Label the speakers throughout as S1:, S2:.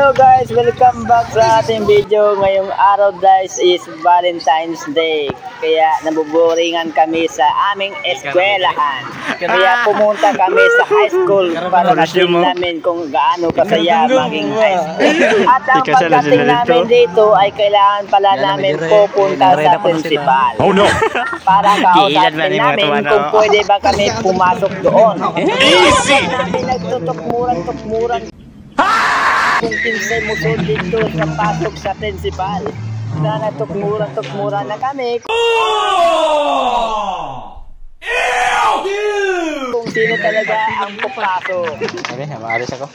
S1: Hello guys, welcome back sa ating video. Ngayong araw guys is Valentine's Day. Kaya nabuboringan kami sa aming eskwelahan. Kaya pumunta kami sa high school para ma-feel namin kung gaano kasaya maging high school. At ang pagdating namin dito ay kailangan pala namin pupunta sa principal.
S2: Oh no!
S1: Para kausapin namin kung pwede ba kami pumasok doon.
S2: Easy!
S1: Namin nagtutok-muran kung kinsay musod dito sa pasok sa principal. Sana tukmuran na kami. Kung sino talaga ang pupasok.
S3: Okay, maaris ako.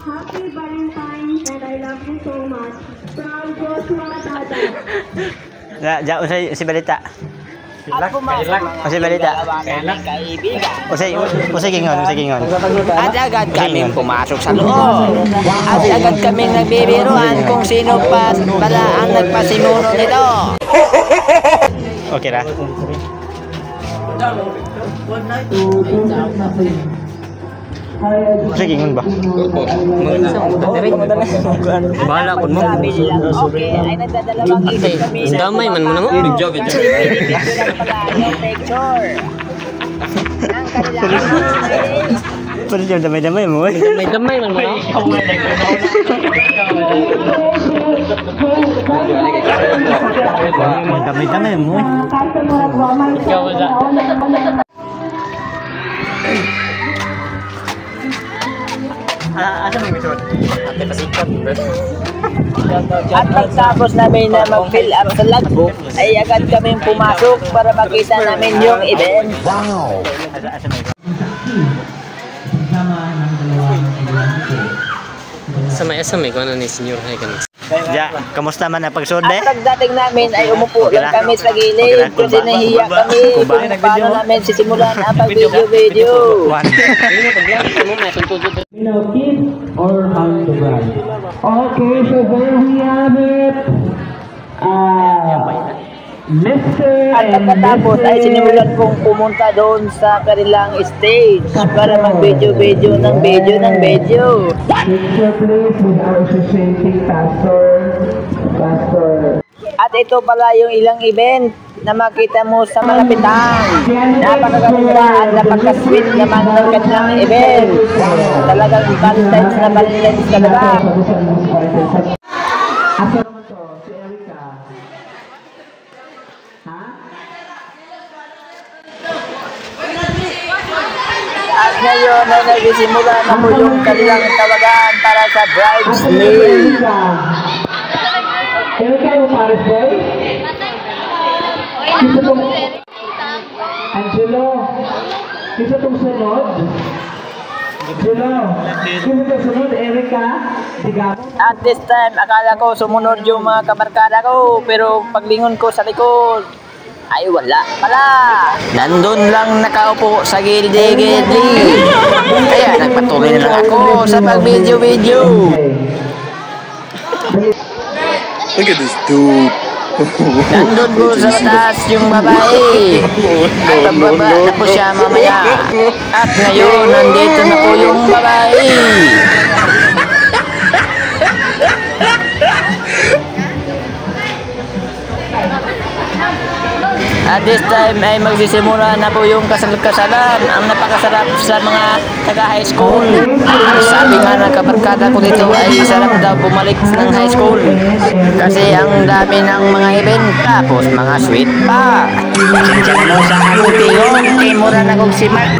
S4: Happy Valentine's and I love you so much. From Joshua Tata.
S3: Si Balita.
S1: At pumasok mga
S3: Kasi balita.
S1: kaibigan.
S3: Usay kingon.
S1: At agad kaming pumasok sa loob. At agad kaming nagbibiruan kung sino pa pala ang nagpasimuno nito.
S3: Okay ra. Usay kingon ba?
S1: Bahala ko mo. Okay, ay nagdadalawang isip kami.
S3: Damay man mo na mo.
S1: Picture. Ang kanilang
S3: Pero yung damay mo.
S5: Damay man mo na.
S3: Damay mo.
S5: Ikaw wala.
S3: Asa mo misod?
S5: Ate pasikot.
S1: At pagtapos namin na mag-fill up sa logbook, ay agad kaming pumasok para makita namin yung event.
S3: Wow! Asa mo?
S5: Samay ko ano ni senior hay kanis.
S3: Ja, kamusta man ang pagsud
S1: At pagdating namin ay umupo lang kami sa gilid kasi nahiya kami kung paano namin sisimulan ang pag-video.
S6: Kiss or hug the bride. Okay, so there we have it. Mr.
S1: At pagkatapos ay sinimulan kong pumunta doon sa kanilang stage para mag-video ng video.
S6: Picture please with our officiating pastor.
S1: At ito pala yung ilang event na makita mo sa malapitan. Napakaganda at napaka-sweet naman ng kanilang event. Talagang Valentine's talaga.
S6: Asa naman to? Si Erica. Ha?
S1: At ngayon ay nagsisimula na po yung kanilang tawagan para sa bridesmaid.
S6: Erica yung Paris boy? Isa tong Angelo. Isa tong sunod. Erica.
S1: At this time, akala ko sumunod yung mga kabarkada ko, pero paglingon ko sa likod, ay wala pala. Nandun lang nakaupo sa gilid-gilid. Kaya nagpatuloy na lang ako sa pag-video.
S2: Look at this dude.
S1: Nandun po sa taas yung babae. At pababa na po siya mamaya. At ngayon, nandito na po yung babae. At this time ay magsisimula na po yung kasal-kasalan. Ang napakasarap sa mga taga-high school. Sabi nga ng kabarkada ko dito ay sarap daw bumalik ng high school. Kasi ang dami ng mga event, tapos mga sweet pa. Pasensya mo sa akong tingong, mura na kong si Mark.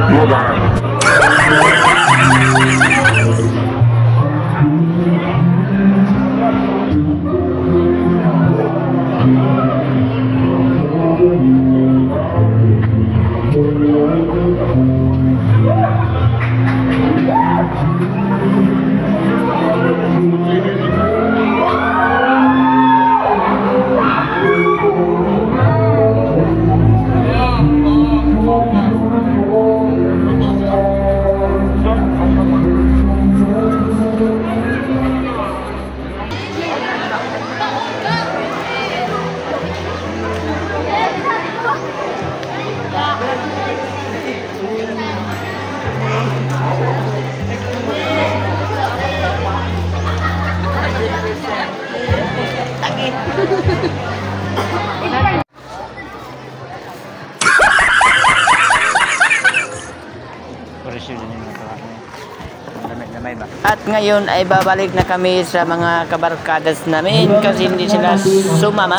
S1: At ngayon ay babalik na kami sa mga kabarkadas namin kasi hindi sila sumama.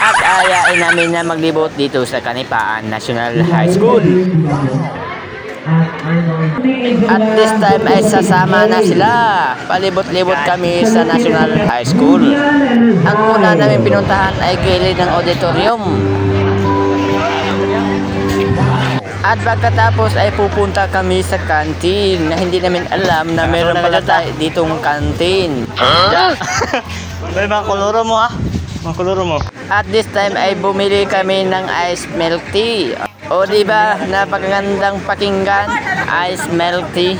S1: At ayain namin na maglibot dito sa Kanipaan National High School. At this time ay sasama na sila. Palibot-libot kami sa National High School. Ang una namin pinuntahan ay gilid ng auditorium. At pagkatapos ay pupunta kami sa kantin na hindi namin alam na meron pala tayo ditong kantin.
S3: May mga koloro mo ha? Mga koloro mo.
S1: At this time ay bumili kami ng ice milk tea. O diba, napakagandang pakinggan, ice milk tea.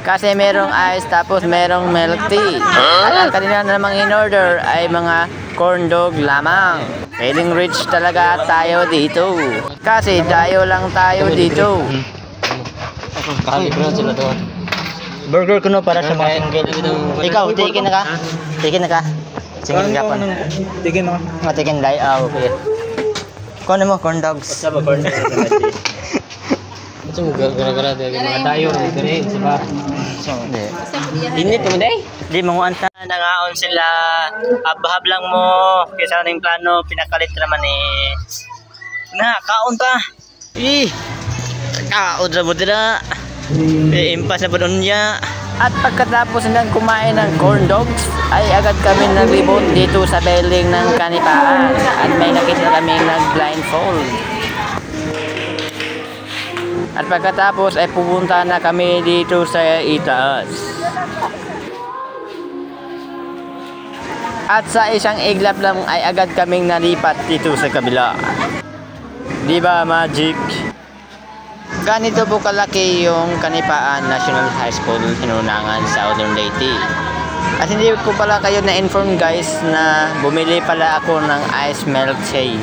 S1: Kasi merong ice tapos merong milk tea. At ang kanina namang in-order ay mga corn dog lamang. Feeling rich talaga tayo dito. Kasi dayo lang tayo dito.
S5: Kalibro sila doon.
S3: Burger ko no para sa mga single. Ikaw, tikin na ka? Tikin na ka? Single ka pa.
S2: Tikin ako.
S3: Tikin dai. Okay. Kung ano mo, corn dogs.
S1: Saba corn dog.
S5: Ito mo gara-gara dahil mga dayo. Ganun, siya.
S3: Hindi.
S5: Init naman day.
S3: Di manguanta. Nangaon sila. Abahab lang mo. Kaysa ng plano, pinakalit naman eh. Na, kaon ta. Kaon sa buti na. Impas na pa doon niya.
S1: At pagkatapos nilang kumain ng corn dogs, ay agad kami naglibot dito sa building ng Kanipaan. At may nakita kami nag-blindfold. At pagkatapos ay pupunta na kami dito sa itaas. At sa isang iglap lang ay agad kaming nalipat dito sa kabila. Diba, Magic? Ganito po kalaki yung Kanipaan National High School, Hinunangan, Southern Leyte. At hindi ko pala kayo na-inform guys na bumili pala ako ng ice milk tea.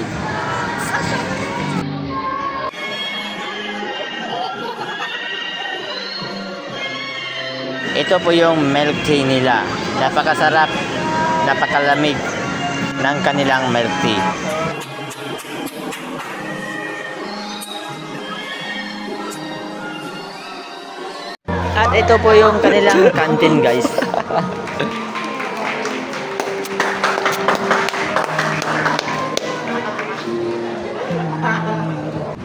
S1: Ito po yung milk tea nila. Napakasarap, napakalamig ng kanilang milk tea. At ito po yung kanilang canteen guys.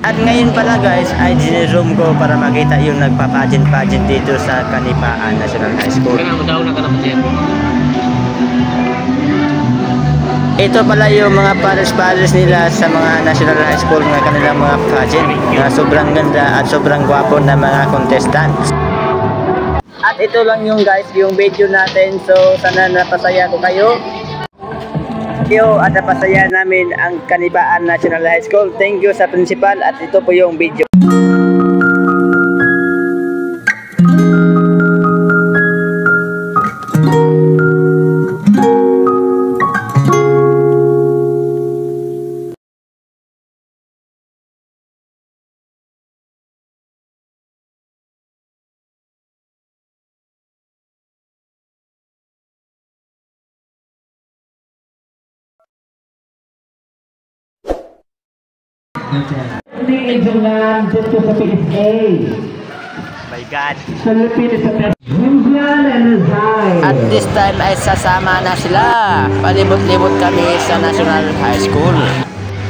S1: At ngayon pala guys ay gine-zoom ko para makita yung nagpa-pageant dito sa Kanipaan National High School.
S5: Kaya daw na ka na dyan.
S1: Ito pala yung mga pares-pares nila sa mga National High School ng kanilang mga pageant na sobrang ganda at sobrang gwapo na mga contestants. At ito lang yung guys, yung video natin. So sana napasaya ko kayo. At napasaya namin ang Kanipaan National High School. Thank you sa principal at ito po yung video.
S6: Angel Land dito sa PSA.
S3: My God.
S6: Philippines sa Indian and High.
S1: At this time ay sasama na sila. Palibot-libot kami sa National High School.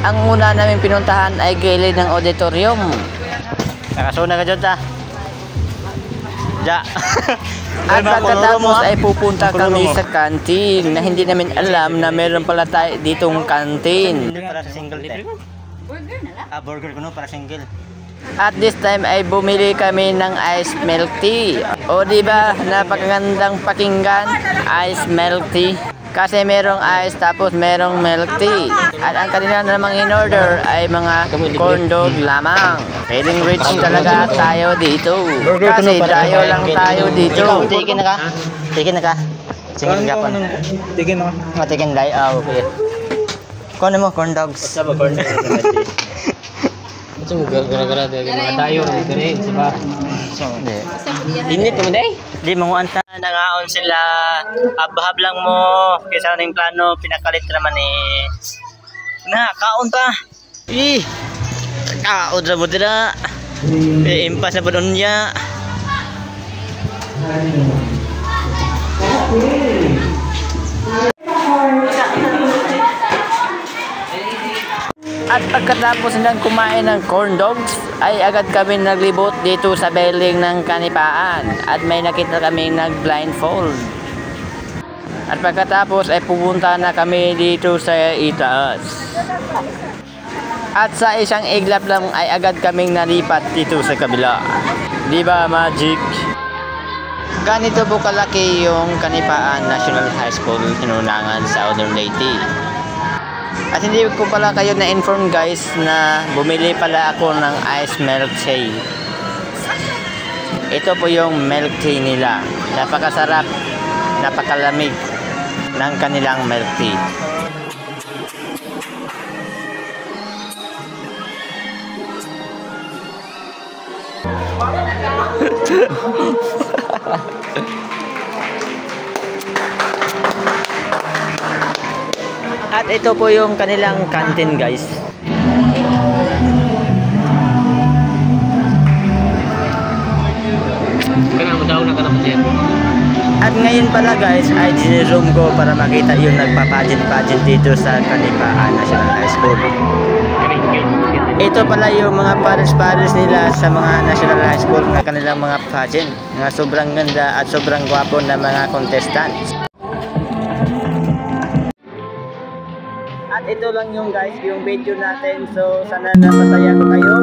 S1: Ang una namin pinuntahan ay gilid ng auditorium.
S3: Nakasuna ka dyan ta. Ja.
S1: At pagkatapos ay pupunta kami sa kantin na hindi namin alam na meron pala tayo ditong kantin.
S3: Hindi para sa single te. Burger na lang? Burger ko no para single.
S1: At this time ay bumili kami ng ice milk tea. O diba, napakagandang pakinggan, ice milk tea. Kasi merong ice tapos merong milk tea. At ang kanina namang in-order ay mga corn dog lamang. Feeling rich talaga tayo dito. Kasi dayo lang tayo dito.
S3: Ikaw, tikin na ka? Tikin na ka? Single ka pa.
S2: Tikin ako.
S3: Tikin dai. Okay. Kung ano mo, corn dogs.
S1: Saba corn dog.
S5: Ito mo gara-gara dahil mga dayo. Ganun, siya.
S3: Hindi.
S5: Init naman day.
S3: Di manguanta. Nangaon sila, abahab lang mo, kaysa ning plano, pinakalit naman eh. Na, kaon ta. Kaon na mo dira. Impas na po doon niya.
S1: At pagkatapos nilang kumain ng corn dogs, ay agad kami naglibot dito sa building ng Kanipaan. At may nakita kaming nag-blindfold. At pagkatapos ay pupunta na kami dito sa itaas. At sa isang iglap lang ay agad kaming nalipat dito sa kabila. Di ba, Magic? Ganito po kalaki yung Kanipaan National High School, Hinunangan, Southern Leyte. At hindi ko pala kayo na-inform guys na bumili pala ako ng ice milk tea. Ito po yung milk tea nila. Napakasarap, napakalamig ng kanilang milk tea. At ito po yung kanilang canteen guys. At ngayon pala guys ay ginizoom ko para makita yung nagpa-pageant dito sa Kanipaan National High School. Ito pala yung mga pares nila sa mga National High School na kanilang mga pageant. Mga sobrang ganda at sobrang gwapo na mga contestants. At ito lang yung guys, yung video natin. So sana napasaya ko kayo.